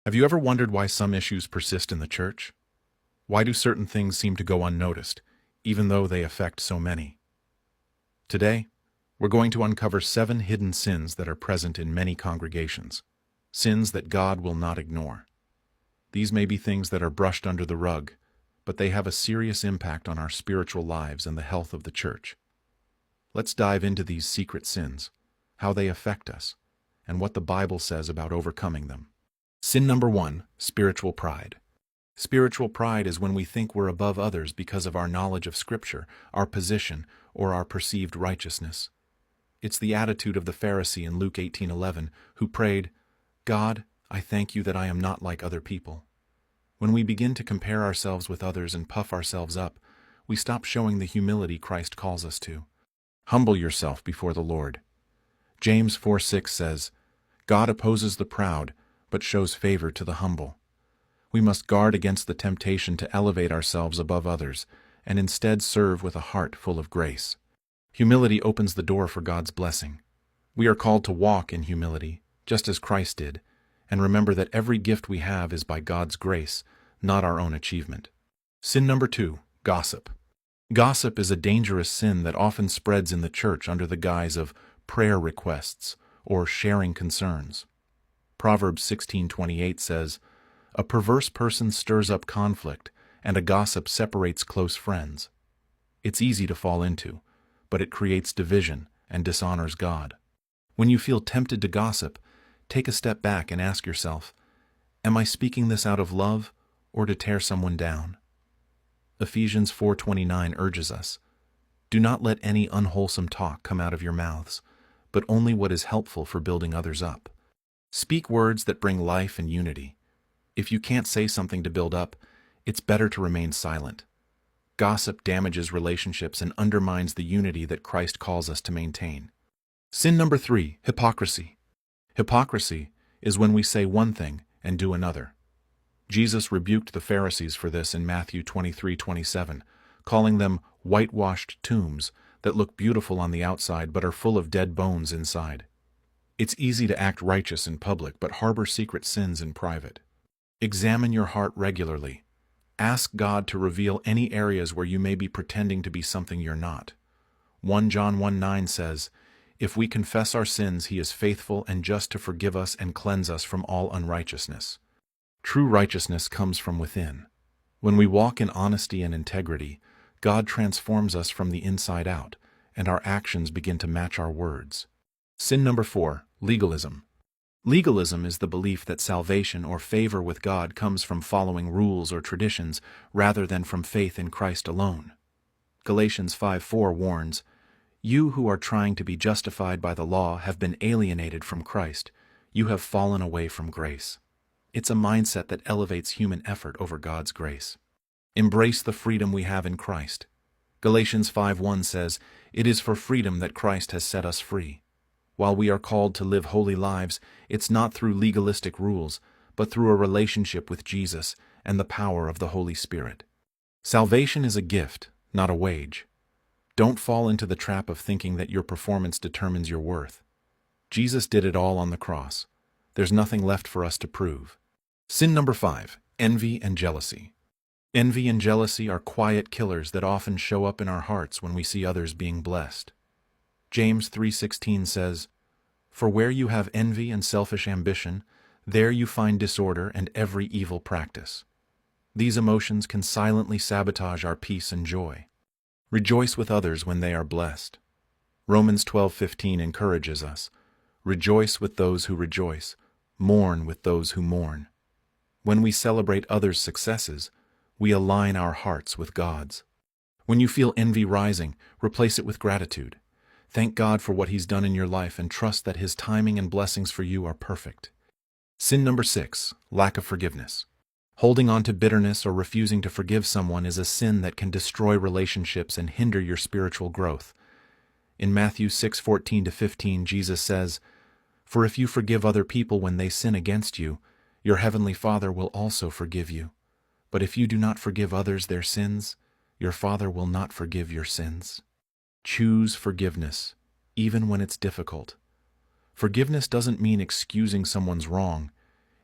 Have you ever wondered why some issues persist in the church? Why do certain things seem to go unnoticed, even though they affect so many? Today, we're going to uncover 7 hidden sins that are present in many congregations, sins that God will not ignore. These may be things that are brushed under the rug, but they have a serious impact on our spiritual lives and the health of the church. Let's dive into these secret sins, how they affect us, and what the Bible says about overcoming them. Sin number 1, spiritual pride. Spiritual pride is when we think we're above others because of our knowledge of Scripture, our position, or our perceived righteousness. It's the attitude of the Pharisee in Luke 18:11 who prayed, "God, I thank you that I am not like other people." When we begin to compare ourselves with others and puff ourselves up, we stop showing the humility Christ calls us to. Humble yourself before the Lord. James 4:6 says, "God opposes the proud, but shows favor to the humble." We must guard against the temptation to elevate ourselves above others and instead serve with a heart full of grace. Humility opens the door for God's blessing. We are called to walk in humility, just as Christ did, and remember that every gift we have is by God's grace, not our own achievement. Sin number 2, gossip. Gossip is a dangerous sin that often spreads in the church under the guise of prayer requests or sharing concerns. Proverbs 16:28 says, "A perverse person stirs up conflict, and a gossip separates close friends." It's easy to fall into, but it creates division and dishonors God. When you feel tempted to gossip, take a step back and ask yourself, am I speaking this out of love or to tear someone down? Ephesians 4:29 urges us, "Do not let any unwholesome talk come out of your mouths, but only what is helpful for building others up." Speak words that bring life and unity. If you can't say something to build up, it's better to remain silent. Gossip damages relationships and undermines the unity that Christ calls us to maintain. Sin number 3, hypocrisy. Hypocrisy is when we say one thing and do another. Jesus rebuked the Pharisees for this in Matthew 23:27, calling them whitewashed tombs that look beautiful on the outside but are full of dead bones inside. It's easy to act righteous in public but harbor secret sins in private. Examine your heart regularly. Ask God to reveal any areas where you may be pretending to be something you're not. 1 John 1:9 says, "If we confess our sins, He is faithful and just to forgive us and cleanse us from all unrighteousness." True righteousness comes from within. When we walk in honesty and integrity, God transforms us from the inside out, and our actions begin to match our words. Sin number 4, legalism. Legalism is the belief that salvation or favor with God comes from following rules or traditions rather than from faith in Christ alone. Galatians 5:4 warns, "You who are trying to be justified by the law have been alienated from Christ. You have fallen away from grace." It's a mindset that elevates human effort over God's grace. Embrace the freedom we have in Christ. Galatians 5:1 says, "It is for freedom that Christ has set us free." While we are called to live holy lives, it's not through legalistic rules, but through a relationship with Jesus and the power of the Holy Spirit. Salvation is a gift, not a wage. Don't fall into the trap of thinking that your performance determines your worth. Jesus did it all on the cross. There's nothing left for us to prove. Sin number 5, envy and jealousy. Envy and jealousy are quiet killers that often show up in our hearts when we see others being blessed. James 3:16 says, "For where you have envy and selfish ambition, there you find disorder and every evil practice." These emotions can silently sabotage our peace and joy. Rejoice with others when they are blessed. Romans 12:15 encourages us, "Rejoice with those who rejoice, mourn with those who mourn." When we celebrate others' successes, we align our hearts with God's. When you feel envy rising, replace it with gratitude. Thank God for what He's done in your life and trust that His timing and blessings for you are perfect. Sin number 6, lack of forgiveness. Holding on to bitterness or refusing to forgive someone is a sin that can destroy relationships and hinder your spiritual growth. In Matthew 6:14-15, Jesus says, "For if you forgive other people when they sin against you, your heavenly Father will also forgive you. But if you do not forgive others their sins, your Father will not forgive your sins." Choose forgiveness, even when it's difficult. Forgiveness doesn't mean excusing someone's wrong.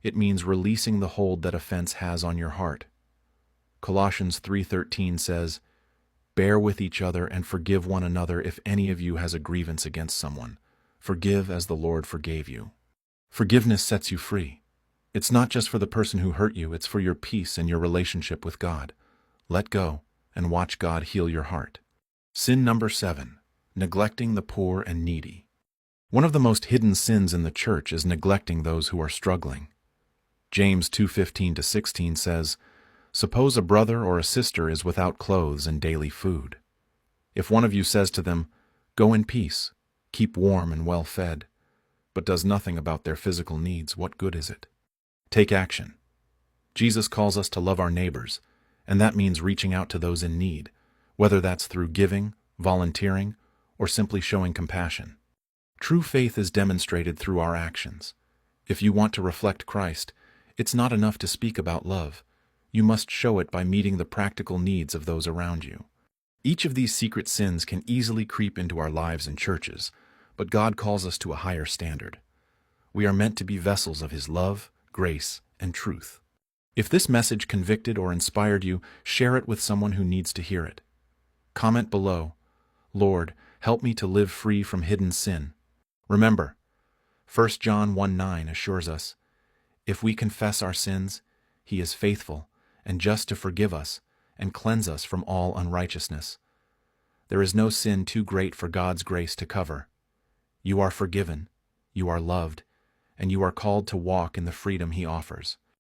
It means releasing the hold that offense has on your heart. Colossians 3:13 says, "Bear with each other and forgive one another if any of you has a grievance against someone. Forgive as the Lord forgave you." Forgiveness sets you free. It's not just for the person who hurt you, it's for your peace and your relationship with God. Let go and watch God heal your heart. Sin number 7, neglecting the poor and needy. One of the most hidden sins in the church is neglecting those who are struggling. James 2:15-16 says, "Suppose a brother or a sister is without clothes and daily food. If one of you says to them, 'Go in peace, keep warm and well fed,' but does nothing about their physical needs, what good is it?" Take action. Jesus calls us to love our neighbors, and that means reaching out to those in need, whether that's through giving, volunteering, or simply showing compassion. True faith is demonstrated through our actions. If you want to reflect Christ, it's not enough to speak about love. You must show it by meeting the practical needs of those around you. Each of these secret sins can easily creep into our lives and churches, but God calls us to a higher standard. We are meant to be vessels of His love, grace, and truth. If this message convicted or inspired you, share it with someone who needs to hear it. Comment below, "Lord, help me to live free from hidden sin." Remember, 1 John 1:9 assures us, "If we confess our sins, He is faithful and just to forgive us and cleanse us from all unrighteousness." There is no sin too great for God's grace to cover. You are forgiven, you are loved, and you are called to walk in the freedom He offers.